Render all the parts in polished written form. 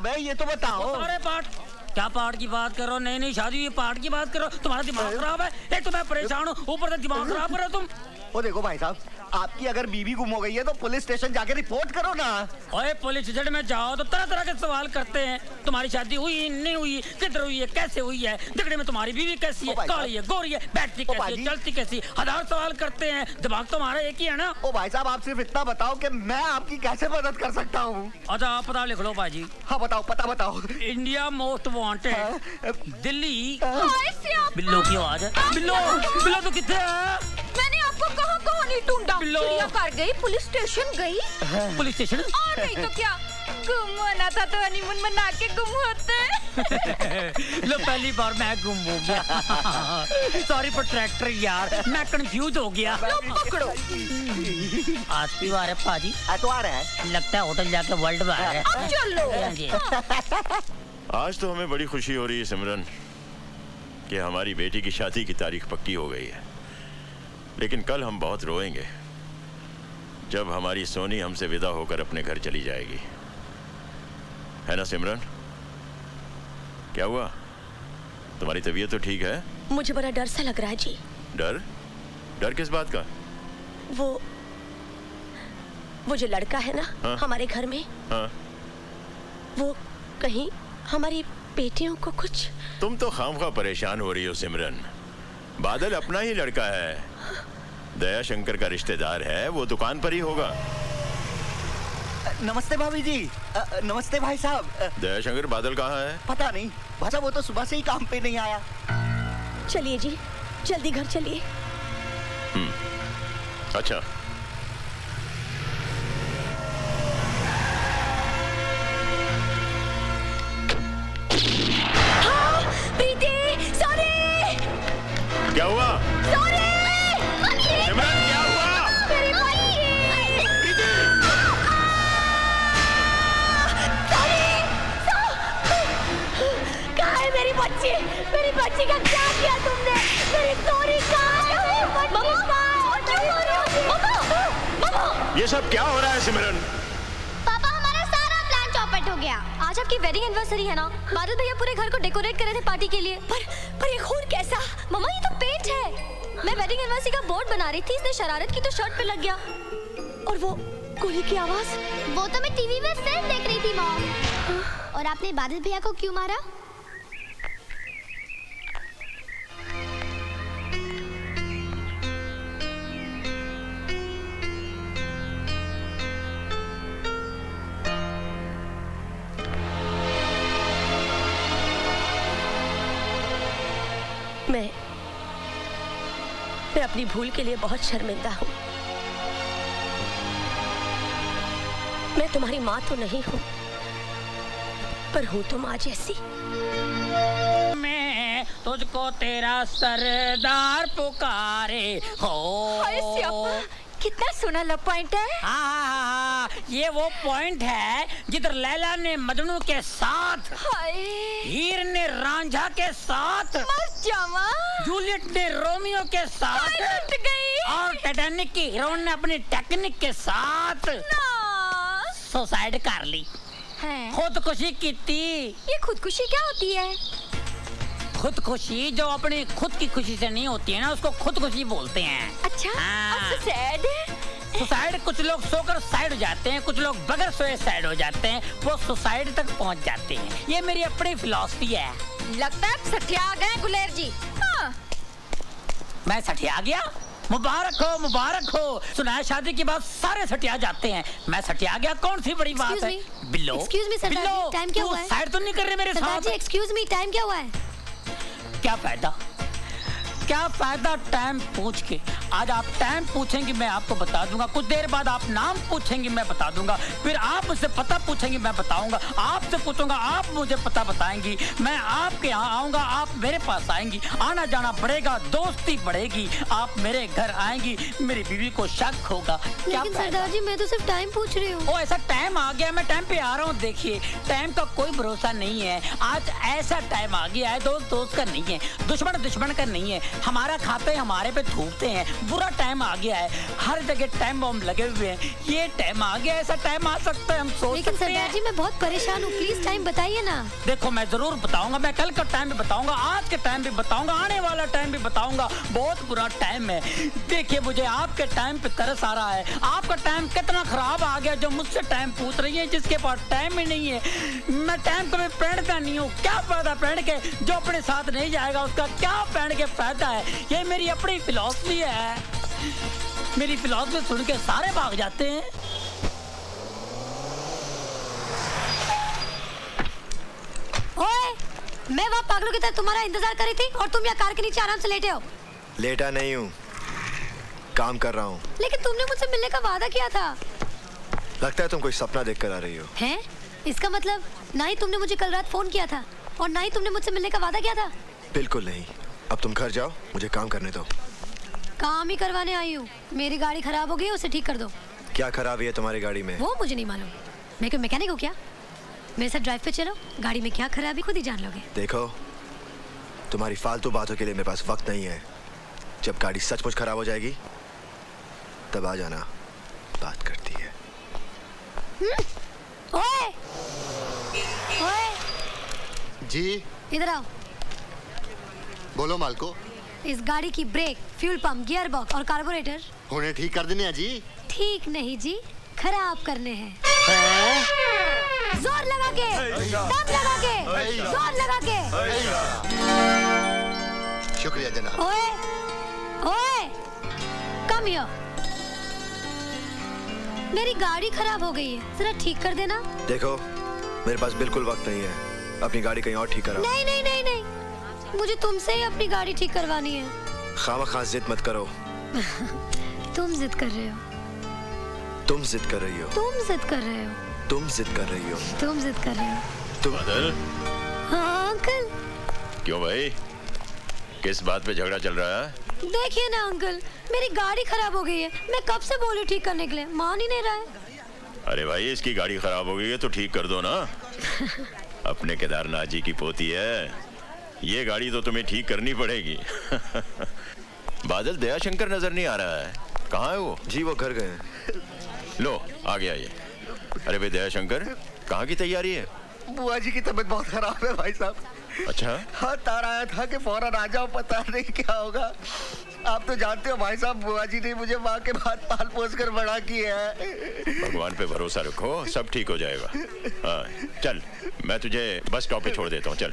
खराब है, ये तो बताओ। सारे पार्ट, क्या पार्ट की बात करो? नहीं नहीं शादी हुई पार्ट की बात करो। तुम्हारा दिमाग खराब है। एक तो मैं परेशान हूँ, ऊपर से दिमाग खराब कर रहे हो तुम। वो देखो भाई साहब, आपकी अगर बीवी गुम हो गई है तो पुलिस स्टेशन जाके रिपोर्ट करो ना। ओए पुलिस स्टेशन में जाओ तो तरह तरह के सवाल करते हैं। तुम्हारी शादी हुई नहीं हुई, किधर हुई है, कैसे हुई है, दिखने में तुम्हारी बीवी कैसी है, काली है, गोरी है, बैठती कैसी है, चलती कैसी, हजार सवाल करते हैं। दिमाग तुम्हारा एक ही है ना। ओ भाई साहब, आप सिर्फ इतना बताओ कि मैं आपकी कैसे मदद कर सकता हूँ। अच्छा आप पता लिख लो भाजी। हाँ बताओ, पता बताओ। India most wanted Delhi. बिल्लो की आवाज है। बिल्लो बिल्लो तो कितने है? मैंने आपको कहाँ कहाँ नहीं ढूंढा। चिड़ियाघर गई, पुलिस स्टेशन गई। पुलिस स्टेशन और नहीं तो क्या, गुम होना था तो हनीमून मना के गुम होते। लो पहली बार मैं गुम हो गया। सॉरी फॉर ट्रैक्टर यार, मैं कंफ्यूज हो गया। लो पकड़ो। आज की बार है पाजी। तो आ रहा है, लगता है होटल जाके वर्ल्ड बार है। अब चलो। आज तो हमें बड़ी खुशी हो रही है सिमरन कि हमारी बेटी की शादी की तारीख पक्की हो गई है। लेकिन कल हम बहुत रोएंगे जब हमारी सोनी हमसे विदा होकर अपने घर चली जाएगी, है ना सिमरन? क्या हुआ, तुम्हारी तबीयत तो ठीक है? मुझे बड़ा डर सा लग रहा है जी। डर? डर किस बात का? वो जो लड़का है ना, हाँ? हमारे घर में, हाँ? वो कहीं हमारी बेटियों को कुछ। तुम तो खामखा परेशान हो रही हो सिमरन। बादल अपना ही लड़का है, दया शंकर का रिश्तेदार है, वो दुकान पर ही होगा। नमस्ते भाभी जी। नमस्ते भाई साहब। दया शंकर बादल कहाँ है? पता नहीं भाई साहब, वो तो सुबह से ही काम पे नहीं आया। चलिए जी, जल्दी घर चलिए। अच्छा प्रीति, सॉरी। क्या हुआ? सॉरी सिमरन क्या हुआ? मेरी बच्ची। कहाँ है मेरी बच्ची? मेरी बच्ची का क्या किया तुमने? मेरी सॉरी कहाँ है? ये सब क्या हो रहा है सिमरन? पापा हमारा सारा प्लान चौपट हो गया। आज आपकी वेडिंग एनिवर्सरी है ना, बादल भैया पूरे घर को डेकोरेट कर रहे थे पार्टी के लिए। पर ये खून कैसा? मम्मा ये तो पेंट है। मैं वेडिंग एनिवर्सरी का बोर्ड बना रही थी, इसने शरारत की तो शर्ट पे लग गया। और वो गोली की आवाज? वो तो मैं टीवी में फिल्म देख रही थी मॉम। और आपने बादल भैया को क्यों मारा? मैं अपनी भूल के लिए बहुत शर्मिंदा हूँ। मैं तुम्हारी माँ तो नहीं हूँ, पर हूँ तो माँ जैसी। मैं तुझको तेरा सरदार पुकारे हो। हाय सियापा, कितना सोना लव पॉइंट है। हाँ, ये वो पॉइंट है जिधर लैला ने मजनू के साथ, हीर ने रांझा के साथ, जूलियट ने रोमियो के साथ, और टाइटैनिक की हीरोइन ने अपनी टेक्निक के साथ सुसाइड कर ली, खुदकुशी की थी। ये खुदकुशी क्या होती है? खुदकुशी जो अपनी खुद की खुशी से नहीं होती है ना, उसको खुदकुशी बोलते हैं। अच्छा, सुसाइड कुछ लोग सोकर साइड हो जाते हैं, कुछ लोग बगैर सोए साइड हो जाते हैं, वो सुसाइड तक पहुंच जाते हैं। ये मेरी अपनी फिलॉसफी है। लगता है सठिया गए गुलेर जी। हाँ। मैं सठिया गया? मुबारक हो, मुबारक हो। सुना है शादी के बाद सारे सटिया जाते हैं, मैं सटिया गया, कौन सी बड़ी बात है? बिल्लो, एक्सक्यूज मी सरदार जी, टाइम क्या हुआ है? साइड तो नहीं कर रहे मेरे साथ। एक्सक्यूज मी, टाइम क्या हुआ है? क्या फायदा, क्या फायदा टाइम पूछ के? आज आप टाइम पूछेंगे मैं आपको बता दूंगा, कुछ देर बाद आप नाम पूछेंगे मैं बता दूंगा, फिर आप मुझसे पता पूछेंगे मैं बताऊंगा, आपसे पूछूंगा आप मुझे पता बताएंगी, मैं आपके यहाँ आऊंगा आप मेरे पास आएंगी, आना जाना बढ़ेगा, दोस्ती बढ़ेगी, आप मेरे घर आएंगी, मेरी बीवी को शक होगा। लेकिन सरदार जी मैं तो सिर्फ टाइम पूछ रही हूँ। ओ ऐसा टाइम आ गया, मैं टाइम पे आ रहा हूँ। देखिए टाइम का कोई भरोसा नहीं है, आज ऐसा टाइम आ गया है, दोस्त दोस्त का नहीं है, दुश्मन दुश्मन का नहीं है, हमारा खाते हमारे पे थूकते हैं, बुरा टाइम आ गया है, हर जगह टाइम बम लगे हुए हैं। ये टाइम आ गया, ऐसा टाइम आ सकता है, हम सोच लेकिन सकते सरदार हैं। जी मैं बहुत परेशान हूँ, प्लीज टाइम बताइए ना। देखो मैं जरूर बताऊंगा, मैं कल का टाइम भी बताऊंगा, आज के टाइम भी बताऊंगा, आने वाला टाइम भी बताऊंगा। बहुत बुरा टाइम है। देखिए मुझे आपके टाइम पे तरस आ रहा है। आपका टाइम कितना खराब आ गया जो मुझसे टाइम पूछ रही है, जिसके पास टाइम ही नहीं है। मैं टाइम कभी पहनता नहीं हूँ, क्या फायदा पहन के, जो अपने साथ नहीं जाएगा उसका क्या पहन के फायदा है। ये मेरी अपनी फिलॉसफी है। मेरी फिलॉसफी सुन के सारे भाग जाते हैं। ओए, मैं वहाँ पागलों की तरह तुम्हारा इंतजार कर रही थी और तुम यहाँ कार के नीचे आराम से लेटे हो। लेटा नहीं हूँ, काम कर रहा हूँ। लेकिन तुमने मुझसे मिलने का वादा किया था। लगता है तुम कोई सपना देख कर आ रही हो। हैं? इसका मतलब ना ही तुमने मुझे कल रात फोन किया था और ना ही तुमने मुझसे मिलने का वादा किया था। बिल्कुल नहीं। अब तुम घर जाओ, मुझे काम करने दो। काम ही करवाने आई हूँ। मेरी गाड़ी खराब हो गई है, उसे ठीक कर दो। क्या खराबी है तुम्हारी गाड़ी में? वो मुझे नहीं मालूम। मैं क्यों मैकेनिक हूँ क्या? मेरे साथ ड्राइव पे चलो, गाड़ी में क्या खराबी खुद ही जान लोगे। देखो, तुम्हारी फालतू बातों के लिए मेरे पास वक्त नहीं है। जब गाड़ी सचमुच खराब हो जाएगी तब आ जाना, बात करती है। ओए! ओए! जी इधर आओ। बोलो मालको। इस गाड़ी की brake, fuel pump, gear box और कार्बोरेटर होने ठीक कर देने हैं जी। ठीक नहीं जी, खराब करने हैं। जोर लगा के, दम लगा के, जोर लगा के। शुक्रिया जनाब। ओए! ओए! Come here. मेरी गाड़ी खराब हो गई है, जरा ठीक कर देना। देखो, मेरे पास बिल्कुल वक्त नहीं है। अपनी गाड़ी कहीं और ठीक कराओ। नहीं नहीं नहीं नहीं, मुझे तुमसे ही अपनी गाड़ी ठीक करवानी है। खामखा जिद मत करो। तुम जिद कर रहे हो। तुम जिद कर रही हो। तुम जिद कर रहे हो। तुम जिद कर रही हो। तुम जिद कर रहे हो। तुम। बादल, हाँ अंकल। क्यों भाई, किस बात पे झगड़ा चल रहा है? देखिए ना अंकल, मेरी गाड़ी खराब हो गई है। मैं कब से बोलूं ठीक करने के लिए, मान ही नहीं रहा है। अरे भाई, इसकी गाड़ी खराब हो गई है तो ठीक कर दो ना। अपने केदारनाथ जी की पोती है, ये गाड़ी तो तुम्हें ठीक करनी पड़ेगी। बादल, दयाशंकर नजर नहीं आ रहा है, कहाँ है वो? जी वो घर गए हैं। लो आ गया ये। अरे भाई दयाशंकर, कहाँ की तैयारी है? बुआ जी की तबीयत बहुत खराब है भाई साहब। अच्छा, हाँ, तार आया था कि फौरन आ जाओ, पता नहीं क्या होगा। आप तो जानते हो भाई साहब, बुआ जी ने मुझे माँ के बाद पाल पोस कर बड़ा किया है। भगवान पे भरोसा रखो, सब ठीक हो जाएगा। हाँ चल, मैं तुझे बस स्टॉप पे छोड़ देता हूँ, चल।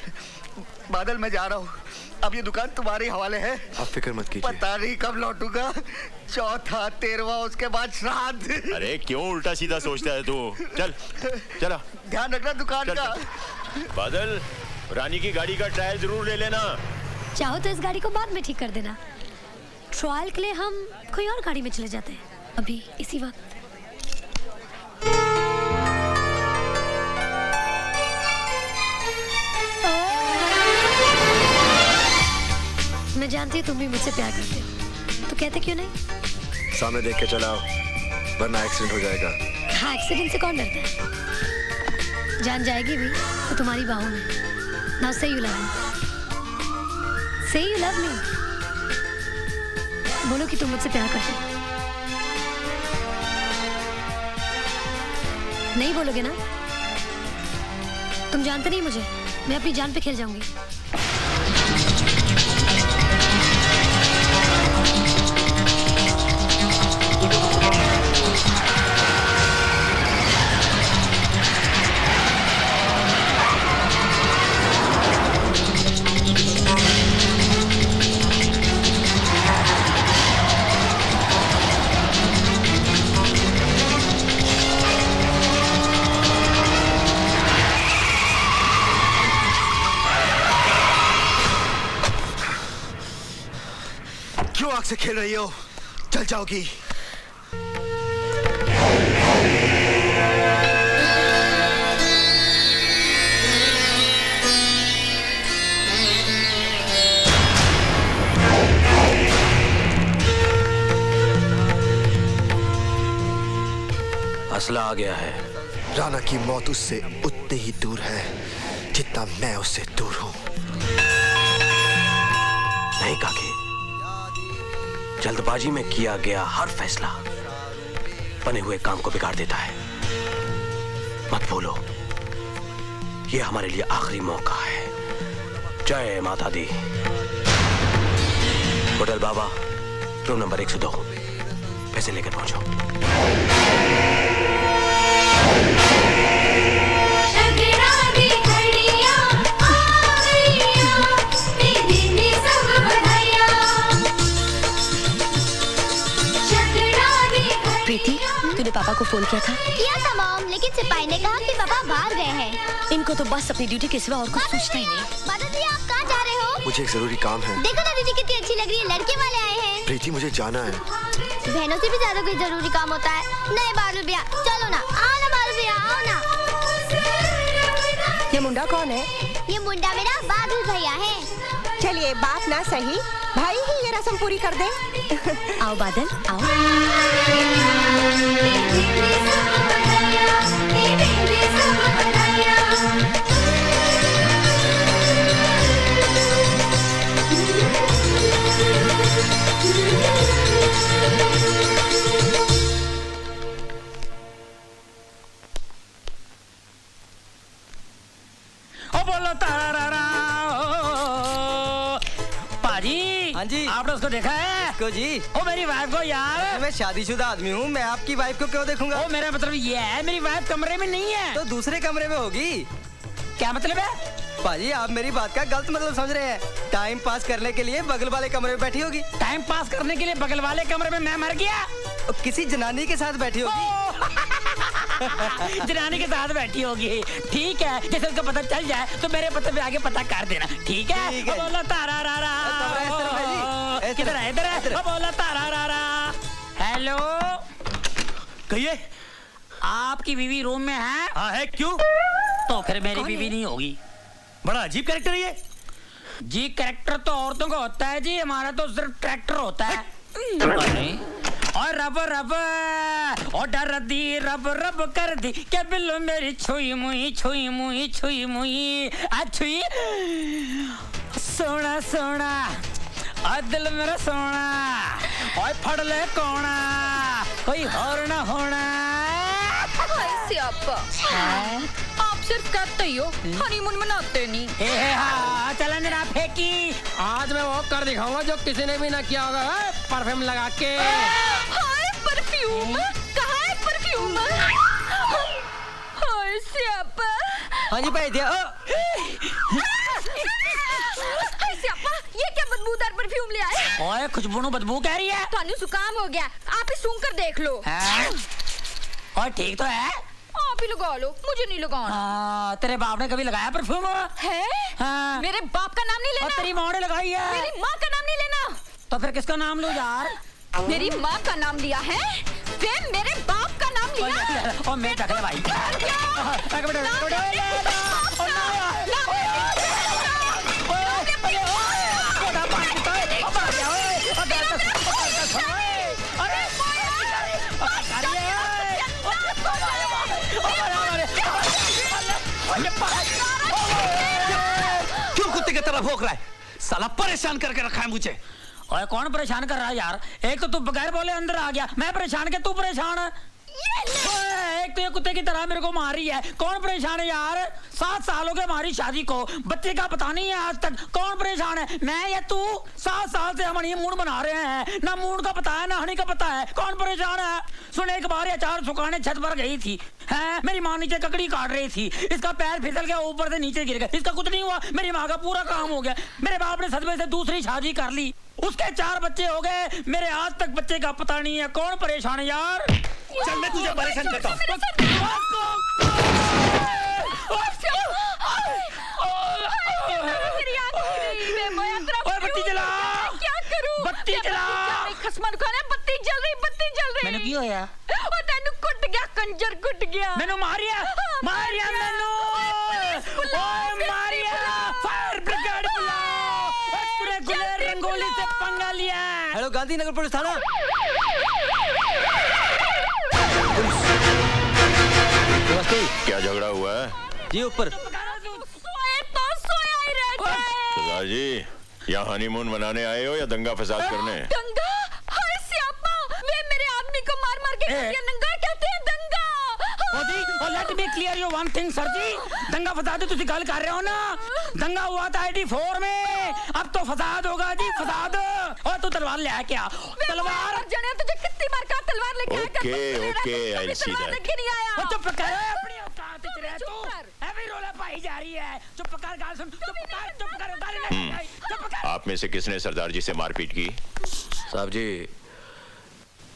बादल, मैं जा रहा हूँ, अब ये दुकान तुम्हारे हवाले है। आप फिक्र मत कीजिए। पता नहीं कब लौटूंगा, चौथा, 13वां, उसके बाद श्राद्ध। अरे क्यों उल्टा सीधा सोचता है तू? चल चला, ध्यान रखना दुकान चल, का। बादल, रानी की गाड़ी का ट्रायल जरूर ले लेना। चाहो तो इस गाड़ी को बाद में ठीक कर देना। ट्रायल के लिए हम कोई और गाड़ी में चले जाते हैं अभी इसी वक्त। मैं जानती हूँ तुम भी मुझसे प्यार करते हो, तो कहते क्यों नहीं? सामने देख के चलाओ, वरना एक्सीडेंट हो जाएगा। हाँ, एक्सीडेंट से कौन डरता है? जान जाएगी भी तो तुम्हारी बाहों में। नाउ से यू लव मी। से यू लव मी। बोलो कि तुम मुझसे प्यार करते हो। नहीं बोलोगे ना? तुम जानते नहीं मुझे, मैं अपनी जान पे खेल जाऊंगी। क्यों आग से खेल रही हो? चल जाओगी। असला आ गया है। राणा की मौत उससे उतनी ही दूर है जितना मैं उससे दूर हूं। नहीं काकी, जल्दबाजी में किया गया हर फैसला बने हुए काम को बिगाड़ देता है। मत भूलो, ये हमारे लिए आखिरी मौका है। जय माता दी। होटल बाबा, रूम नंबर 102, पैसे लेकर पहुंचो। प्रीति, तूने पापा को फोन किया था? किया था मॉम, लेकिन सिपाही ने कहा कि पापा बाहर गए हैं। इनको तो बस अपनी ड्यूटी के सिवा और कुछ सोचता ही नहीं। बादल भैया, आप कहाँ जा रहे हो? मुझे एक जरूरी काम है। देखो ना दीदी कितनी अच्छी लग रही है, लड़के वाले आए हैं। प्रीति, मुझे जाना है। बहनों से भी ज्यादा कोई जरूरी काम होता है। नहीं बादल भैया, चलो ना, आओ ना बादल भैया, आओ ना। ये मुंडा कौन है? ये मुंडा मेरा बादल भैया है। चलिए, बात ना सही, भाई ही ये रस्म पूरी कर दे। आओ बादल, आओ। ओ बोलो तारा। पाजी, हाँ जी। आपने उसको देखा है? को जी? ओ मेरी वाइफ को यार। मैं शादीशुदा आदमी हूँ, मैं आपकी वाइफ को क्यों देखूंगा? ओ मेरा मतलब ये है, मेरी वाइफ कमरे में नहीं है। तो दूसरे कमरे में होगी। क्या मतलब है? पाजी, आप मेरी बात का गलत मतलब समझ रहे हैं। टाइम पास करने के लिए बगल वाले कमरे में बैठी होगी। टाइम पास करने के लिए बगल वाले कमरे में मैं मर गया? किसी जनानी के साथ बैठी होगी। जनानी के साथ बैठी होगी। ठीक है, जैसे उसको पता चल जाए तो मेरे पते पे आगे पता कर देना। ठीक है? ठीक है। बोला तारा रा रा। किधर है? इधर है। बोला तारा रा रा। हेलो, कहिए। आपकी बीवी रूम में है? हाँ है, क्यों? तो फिर मेरी बीवी नहीं होगी। बड़ा अजीब कैरेक्टर है ये। जी, कैरेक्टर तो औरतों का होता है जी, हमारा तो सिर्फ ट्रैक्टर होता है। नहीं। और रब रब और डर दी रब रब कर दी क्या बिल्लो मेरी छुई मुई छुई मुई छुई मुई छुई। सोना सोना और दिल मेरा सोना और फड़ ले कोना कोई और ना होना। आप सिर्फ कहते ही हो, हनीमून मनाते नहीं। हाँ, चला जरा फेंकी। आज मैं वो कर दिखाऊंगा जो किसी ने भी ना किया होगा। परफ्यूम लगा के। हाय परफ्यूम, कहाँ है परफ्यूम? हाय स्यापा। हाँ जी भाई दिया। हाय स्यापा, ये क्या बदबूदार परफ्यूम ले आए? ओए, खुशबू बदबू कह रही है। थानू जुकाम हो गया, आप ही सूंघ कर देख लो। और ठीक तो है? आप ही लगा लो, मुझे नहीं लगाना। तेरे बाप ने कभी लगाया परफ्यूम? है? हाँ। मेरे बाप का नाम नहीं लेना। और तेरी माँ ने लगाई है। मेरी माँ का नाम नहीं लेना। तो फिर किसका नाम लो यार? मेरी माँ का नाम लिया है, फिर मेरे बाप का नाम लिया। और मैं टकले भाई। क्यों कुत्ते की तरह भौंक रहा है? साला परेशान करके रखा है मुझे। ओए, कौन परेशान कर रहा है यार? एक तो तू बगैर बोले अंदर आ गया, मैं परेशान के तू परेशान। ओए, एक तो ये कुत्ते की तरह मेरे को मार रही है। कौन परेशान है यार? 7 साल हो गए हमारी शादी को, बच्चे का पता नहीं है आज तक। कौन परेशान है, मैं या तू? 7 साल से हम हनीमून बना रहे हैं, ना मूड का पता है ना हनी का पता है। कौन परेशान है? सुन, एक बार अचार सुखाने छत पर गई थी, है मेरी माँ नीचे ककड़ी काट रही थी, इसका पैर फिसल गया, ऊपर से नीचे गिर गया। इसका कुछ नहीं हुआ, मेरी माँ का पूरा काम हो गया। मेरे बाप ने सदमे से दूसरी शादी कर ली, उसके 4 बच्चे हो गए, मेरे आज तक बच्चे का पता नहीं है। कौन परेशान है यार? चल मैं तुझे परेशान करता हूँ। बत्ती जला, क्या करूं? बत्ती जला। खसमन खाना, बत्ती जल रही, बत्ती जल रही। मैंने की होया? ओ तेनू कुट गया, कंजर कुट गया। मैनू मारिया, मारिया मैनू। ओए मारिया, फायर ब्रिगेड बुलाओ। पूरे गुलेर रंगोली से पंगा लिया। हेलो, गांधीनगर पुलिस थाना। क्या झगड़ा हुआ है? जी ऊपर। सोए तो सोया ही रह जाए। सरदार जी, यहाँ हनीमून मनाने आए हो या दंगा फसाद करने? दंगा? की नंगा कहते हैं दंगा। और let me clear you one thing sir ji, दंगा फसाद तुसी गल कर रहे हो ना, दंगा हुआ था 84 में, अब तो फसाद होगा जी, फसाद। और तू तलवार ले आ क्या? तलवार जने तुझे कितनी मार का तलवार लेके आया कर। Okay I will see that. नहीं आया। और चुप कर अपनी औकात इच रह तू, हैवी रोला पाई जा रही है। चुप कर, गाल सुन, चुप कर उतार ले, चुप कर। आप में से किसने सरदार जी से मारपीट की? साहब जी,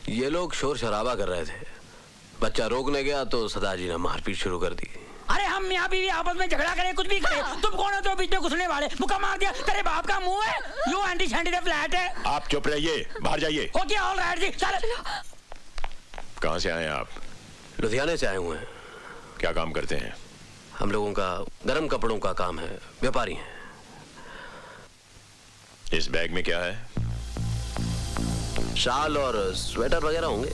ये लोग शोर शराबा कर रहे थे, बच्चा रोकने गया तो सरदार जी ने मारपीट शुरू कर दी। अरे हम मियाँ बीवी आपस में झगड़ा करें, कुछ भी करें, तुम कौन हो तो बीच में घुसने वाले? मुक्का मार दिया, तेरे बाप का मुंह है, you anti shanty the flat है। आप चुप रहिए, बाहर जाइए। ओके ऑल राइट जी, चल। कहाँ से आए हैं आप? लुधियाने से आए हुए हैं। क्या काम करते हैं? हम लोगों का गर्म कपड़ों का काम है, व्यापारी हैं। इस बैग में क्या है? शाल और स्वेटर वगैरह होंगे।